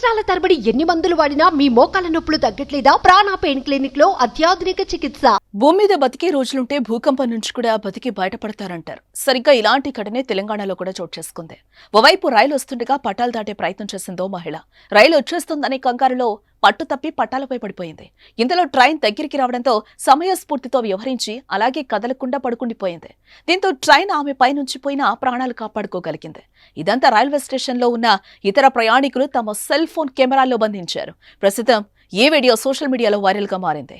సంవత్సరాల తరబడి ఎన్ని మందులు వాడినా మీ మోకాల నొప్పులు తగ్గట్లేదా? ప్రాణ పెయిన్ క్లినిక్ లో అత్యాధునిక చికిత్స. భూమి మీద బతికే రోజులుంటే భూకంపం నుంచి కూడా బతికి బయటపడతారంటారు. సరిగ్గా ఇలాంటి ఘటనే తెలంగాణలో కూడా చోటు చేసుకుంది. ఓవైపు రైలు వస్తుండగా పట్టాలు దాటే ప్రయత్నం చేసిందో మహిళ. రైలు వచ్చేస్తుందనే కంగారులో పట్టు తప్పి పట్టాలపై పడిపోయింది. ఇంతలో ట్రైన్ దగ్గరికి రావడంతో సమయస్ఫూర్తితో వ్యవహరించి అలాగే కదలకుండా పడుకుండిపోయింది. దీంతో ట్రైన్ ఆమె పైనుంచి పోయినా ప్రాణాలు కాపాడుకోగలిగింది. ఇదంతా రైల్వే స్టేషన్లో ఉన్న ఇతర ప్రయాణికులు తమ సెల్ ఫోన్ కెమెరాల్లో బంధించారు. ప్రస్తుతం ఈ వీడియో సోషల్ మీడియాలో వైరల్ గా మారింది.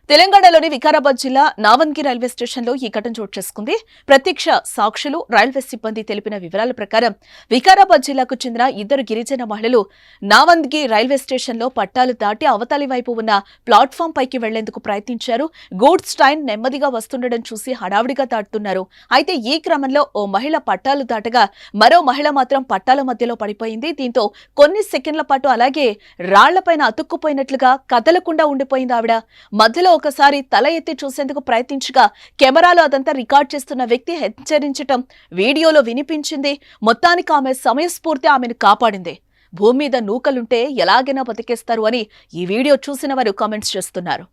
తెలంగాణలోని వికారాబాద్ జిల్లా నావన్గి రైల్వే స్టేషన్లో ఈ ఘటన చోటు చేసుకుంది. ప్రత్యక్ష సాక్షులు, రైల్వే సిబ్బంది తెలిపిన వివరాల ప్రకారం వికారాబాద్ జిల్లాకు చెందిన ఇద్దరు గిరిజన మహిళలు నావన్గి రైల్వే స్టేషన్లో పట్టాలు దాటి అవతలి వైపు ఉన్న ప్లాట్ఫామ్ పైకి వెళ్లేందుకు ప్రయత్నించారు. గూడ్స్ ట్రైన్ నెమ్మదిగా వస్తుండడం చూసి హడావిడిగా దాటుతున్నారు. అయితే ఈ క్రమంలో ఓ మహిళ పట్టాలు దాటగా మరో మహిళ మాత్రం పట్టాల మధ్యలో పడిపోయింది. దీంతో కొన్ని సెకండ్ల పాటు అలాగే రాళ్లపైన అతుక్కుపోయినట్లుగా కదలకుండా ఉండిపోయింది ఆవిడ. మధ్యలో ఒకసారి తల ఎత్తి చూసేందుకు ప్రయత్నించగా కెమెరాలో అదంతా రికార్డ్ చేస్తున్న వ్యక్తి హెచ్చరించటం వీడియోలో వినిపించింది. మొత్తానికి ఆమె సమయస్ఫూర్తి ఆమెను కాపాడింది. భూమి మీద నూకలుంటే ఎలాగైనా బతికేస్తారు అని ఈ వీడియో చూసిన వారు కామెంట్స్ చేస్తున్నారు.